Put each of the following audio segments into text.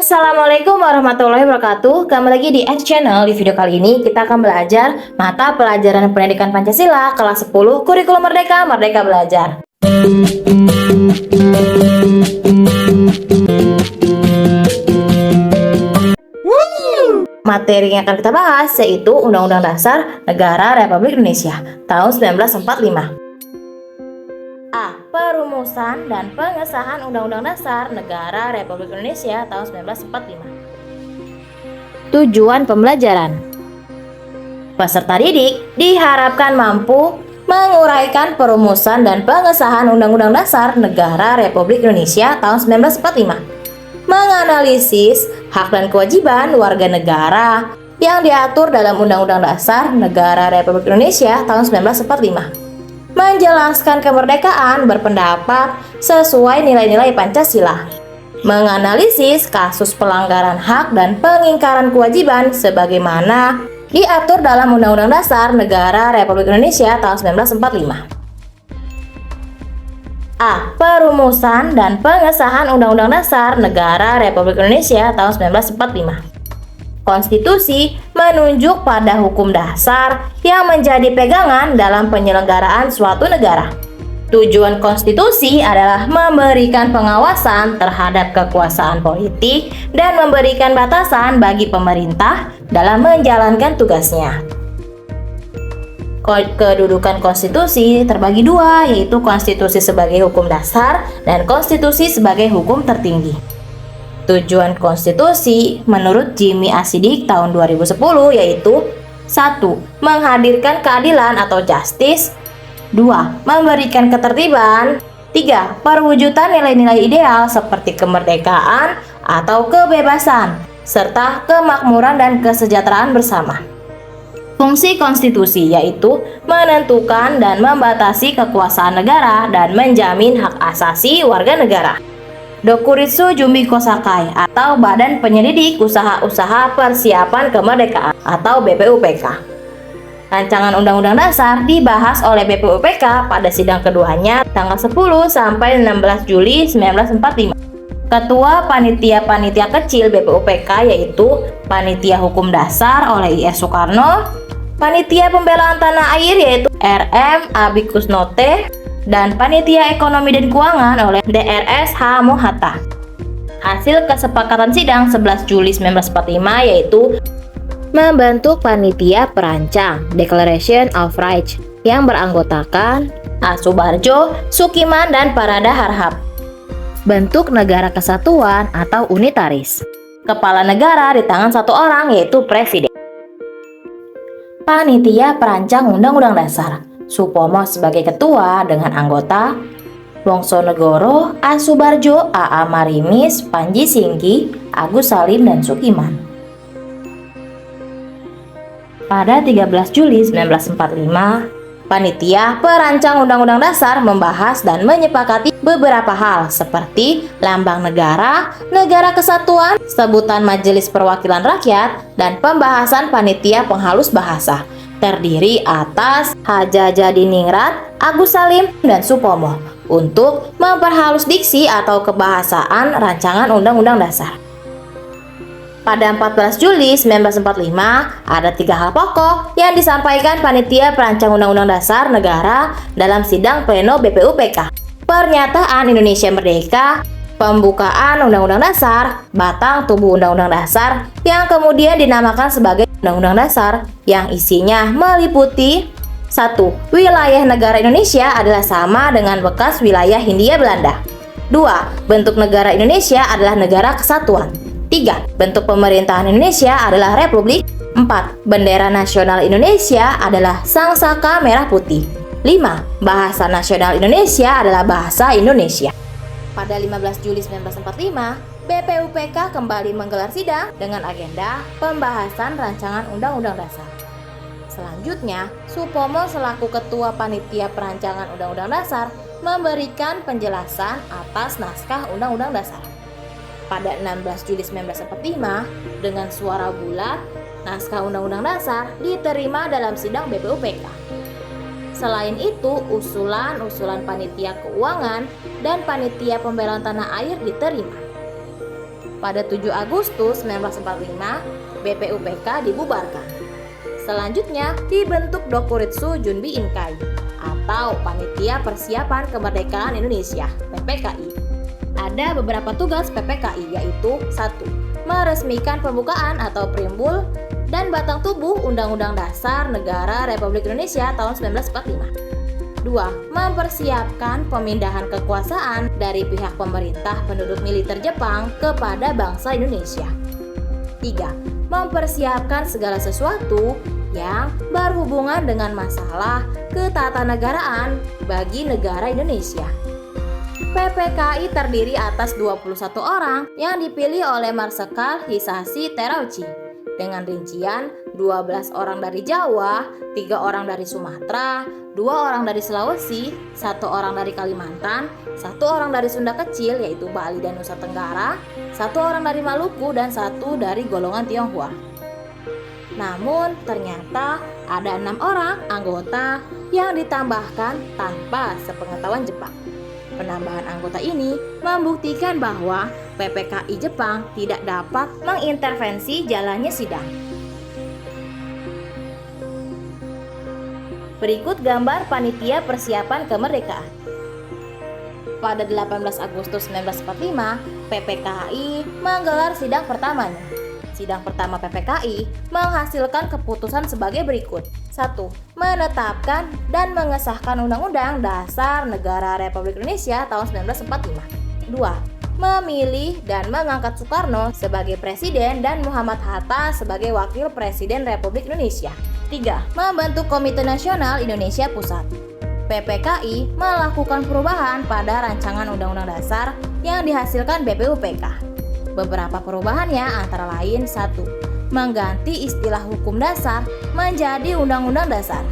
Assalamualaikum warahmatullahi wabarakatuh. Kembali lagi di X Channel. Di video kali ini kita akan belajar mata pelajaran pendidikan Pancasila kelas 10 Kurikulum Merdeka Merdeka Belajar. Materi yang akan kita bahas yaitu Undang-Undang Dasar Negara Republik Indonesia tahun 1945. A. Perumusan dan pengesahan Undang-Undang Dasar Negara Republik Indonesia tahun 1945. Tujuan pembelajaran. Peserta didik diharapkan mampu menguraikan perumusan dan pengesahan Undang-Undang Dasar Negara Republik Indonesia tahun 1945. Menganalisis hak dan kewajiban warga negara yang diatur dalam Undang-Undang Dasar Negara Republik Indonesia tahun 1945. Menjelaskan kemerdekaan berpendapat sesuai nilai-nilai Pancasila. Menganalisis kasus pelanggaran hak dan pengingkaran kewajiban sebagaimana diatur dalam Undang-Undang Dasar Negara Republik Indonesia tahun 1945. A. Perumusan dan pengesahan Undang-Undang Dasar Negara Republik Indonesia tahun 1945. Konstitusi menunjuk pada hukum dasar yang menjadi pegangan dalam penyelenggaraan suatu negara. Tujuan konstitusi adalah memberikan pengawasan terhadap kekuasaan politik dan memberikan batasan bagi pemerintah dalam menjalankan tugasnya. Kedudukan konstitusi terbagi dua, yaitu konstitusi sebagai hukum dasar dan konstitusi sebagai hukum tertinggi. Tujuan konstitusi menurut Jimmy Asidik tahun 2010 yaitu 1. Menghadirkan keadilan atau justice. 2. Memberikan ketertiban. 3. Perwujudan nilai-nilai ideal seperti kemerdekaan atau kebebasan serta kemakmuran dan kesejahteraan bersama. Fungsi konstitusi yaitu menentukan dan membatasi kekuasaan negara dan menjamin hak asasi warga negara. Dokuritsu Jumbi Kosakai atau Badan Penyelidik Usaha-Usaha Persiapan Kemerdekaan atau BPUPK. Rancangan Undang-Undang Dasar dibahas oleh BPUPK pada sidang keduanya tanggal 10 sampai 16 Juli 1945. Ketua Panitia Kecil BPUPK yaitu Panitia Hukum Dasar oleh I.R. Soekarno, Panitia Pembelaan Tanah Air yaitu R.M. Abikus Note, dan Panitia Ekonomi dan Keuangan oleh Drs. H. Mohatta. Hasil kesepakatan sidang 11 Juli 1945 yaitu membentuk Panitia Perancang Declaration of Rights yang beranggotakan A. Subarjo, Sukiman, dan Parada Harhab. Bentuk negara kesatuan atau unitaris. Kepala negara di tangan satu orang yaitu Presiden. Panitia Perancang Undang-Undang Dasar. Supomo sebagai ketua dengan anggota Wongsonegoro, A. Subarjo, A.A. Marimis, Panji Singgi, Agus Salim, dan Sukiman. Pada 13 Juli 1945, Panitia Perancang Undang-Undang Dasar membahas dan menyepakati beberapa hal seperti lambang negara, negara kesatuan, sebutan Majelis Perwakilan Rakyat, dan pembahasan Panitia Penghalus Bahasa terdiri atas Hadjadiningrat, Agus Salim, dan Supomo untuk memperhalus diksi atau kebahasaan rancangan Undang-Undang Dasar. Pada 14 Juli 1945, ada 3 hal pokok yang disampaikan Panitia Perancang Undang-Undang Dasar Negara dalam sidang pleno BPUPK. Pernyataan Indonesia Merdeka, pembukaan Undang-Undang Dasar, batang tubuh Undang-Undang Dasar, yang kemudian dinamakan sebagai Undang-Undang Dasar, yang isinya meliputi 1. Wilayah negara Indonesia adalah sama dengan bekas wilayah Hindia Belanda. 2. Bentuk negara Indonesia adalah negara kesatuan. 3. Bentuk pemerintahan Indonesia adalah republik. 4. Bendera nasional Indonesia adalah sangsaka merah putih. 5. Bahasa nasional Indonesia adalah bahasa Indonesia. Pada 15 Juli 1945, BPUPK kembali menggelar sidang dengan agenda pembahasan rancangan Undang-Undang Dasar. Selanjutnya, Supomo selaku Ketua Panitia Perancangan Undang-Undang Dasar memberikan penjelasan atas naskah Undang-Undang Dasar. Pada 16 Juli 1945, dengan suara bulat, naskah Undang-Undang Dasar diterima dalam sidang BPUPK. Selain itu, usulan Panitia Keuangan dan Panitia Pembelaan Tanah Air diterima. Pada 7 Agustus 1945, BPUPK dibubarkan. Selanjutnya dibentuk Dokuritsu Junbi Inkai atau Panitia Persiapan Kemerdekaan Indonesia (PPKI). Ada beberapa tugas PPKI, yaitu 1. Meresmikan pembukaan atau preambul dan batang tubuh Undang-Undang Dasar Negara Republik Indonesia tahun 1945. 2. Mempersiapkan pemindahan kekuasaan dari pihak pemerintah penduduk militer Jepang kepada bangsa Indonesia. 3. Mempersiapkan segala sesuatu yang berhubungan dengan masalah ketatanegaraan bagi negara Indonesia. PPKI terdiri atas 21 orang yang dipilih oleh Marsekal Hisashi Terauchi dengan rincian 12 orang dari Jawa, 3 orang dari Sumatera, 2 orang dari Sulawesi, 1 orang dari Kalimantan, 1 orang dari Sunda Kecil yaitu Bali dan Nusa Tenggara, 1 orang dari Maluku, dan 1 dari golongan Tionghoa. Namun ternyata ada 6 orang anggota yang ditambahkan tanpa sepengetahuan Jepang. Penambahan anggota ini membuktikan bahwa PPKI Jepang tidak dapat mengintervensi jalannya sidang. Berikut gambar panitia persiapan kemerdekaan. Pada 18 Agustus 1945, PPKI menggelar sidang pertamanya. Sidang pertama PPKI menghasilkan keputusan sebagai berikut. 1. Menetapkan dan mengesahkan Undang-Undang Dasar Negara Republik Indonesia tahun 1945. 2. Memilih dan mengangkat Soekarno sebagai Presiden dan Muhammad Hatta sebagai Wakil Presiden Republik Indonesia. 3. Membentuk Komite Nasional Indonesia Pusat. PPKI melakukan perubahan pada rancangan Undang-Undang Dasar yang dihasilkan BPUPK. Beberapa perubahannya antara lain: 1. Mengganti istilah hukum dasar menjadi Undang-Undang Dasar.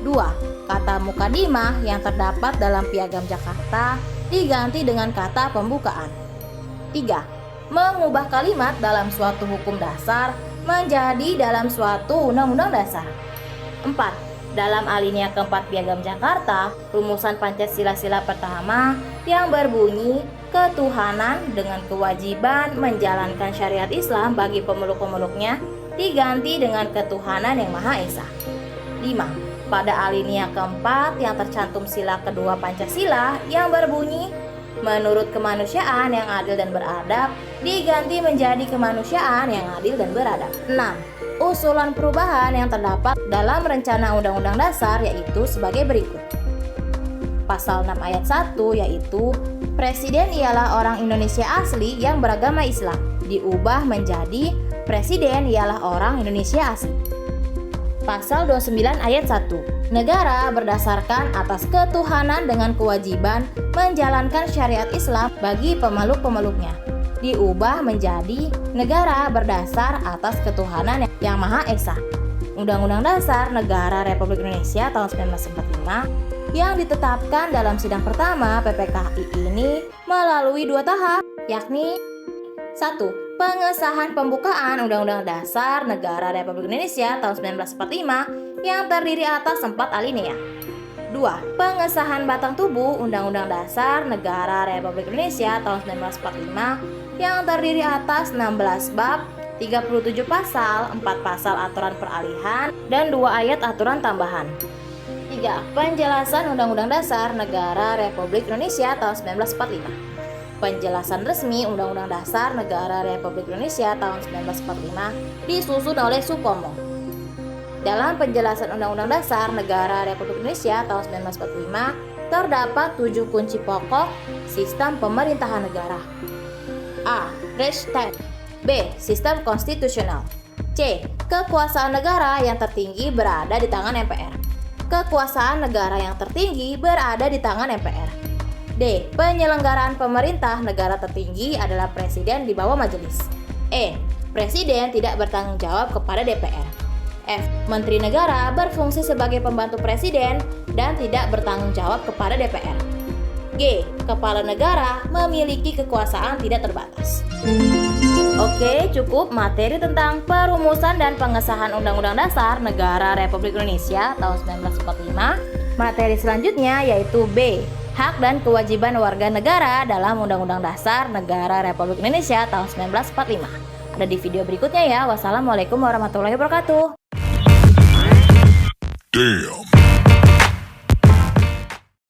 2. Kata mukadimah yang terdapat dalam Piagam Jakarta diganti dengan kata pembukaan. 3. Mengubah kalimat dalam suatu hukum dasar menjadi dalam suatu Undang-Undang Dasar. 4. Dalam alinea keempat Piagam Jakarta, rumusan Pancasila pertama yang berbunyi ketuhanan dengan kewajiban menjalankan syariat Islam bagi pemeluk-pemeluknya diganti dengan ketuhanan yang Maha Esa. 5. Pada alinea keempat yang tercantum sila kedua Pancasila yang berbunyi menurut kemanusiaan yang adil dan beradab diganti menjadi kemanusiaan yang adil dan beradab. 6. Usulan perubahan yang terdapat dalam rencana Undang-Undang Dasar yaitu sebagai berikut. Pasal 6 ayat 1 yaitu Presiden ialah orang Indonesia asli yang beragama Islam, diubah menjadi Presiden ialah orang Indonesia asli. Pasal 29 ayat 1. Negara berdasarkan atas ketuhanan dengan kewajiban menjalankan syariat Islam bagi pemeluk-pemeluknya, diubah menjadi negara berdasar atas ketuhanan yang Maha Esa. Undang-Undang Dasar Negara Republik Indonesia tahun 1945 yang ditetapkan dalam sidang pertama PPKI ini melalui 2 tahap, yakni 1. Pengesahan pembukaan Undang-Undang Dasar Negara Republik Indonesia tahun 1945 yang terdiri atas 4 alinea. 2. Pengesahan batang tubuh Undang-Undang Dasar Negara Republik Indonesia tahun 1945 yang terdiri atas 16 bab, 37 pasal, 4 pasal aturan peralihan, dan 2 ayat aturan tambahan. 3. Penjelasan Undang-Undang Dasar Negara Republik Indonesia tahun 1945. Penjelasan resmi Undang-Undang Dasar Negara Republik Indonesia tahun 1945 disusun oleh Supomo. Dalam penjelasan Undang-Undang Dasar Negara Republik Indonesia tahun 1945 terdapat 7 kunci pokok sistem pemerintahan negara. A. Rechtsstaat. B. Sistem konstitusional. C. Kekuasaan negara yang tertinggi berada di tangan MPR. Kekuasaan negara yang tertinggi berada di tangan MPR. D. Penyelenggaraan pemerintah negara tertinggi adalah Presiden di bawah Majelis. E. Presiden tidak bertanggung jawab kepada DPR. F. Menteri negara berfungsi sebagai pembantu Presiden dan tidak bertanggung jawab kepada DPR. G. Kepala negara memiliki kekuasaan tidak terbatas. Oke, cukup materi tentang perumusan dan pengesahan Undang-Undang Dasar Negara Republik Indonesia tahun 1945. Materi selanjutnya yaitu B. hak dan kewajiban warga negara dalam Undang-Undang Dasar Negara Republik Indonesia tahun 1945. Ada di video berikutnya ya. Wassalamualaikum warahmatullahi wabarakatuh. Damn.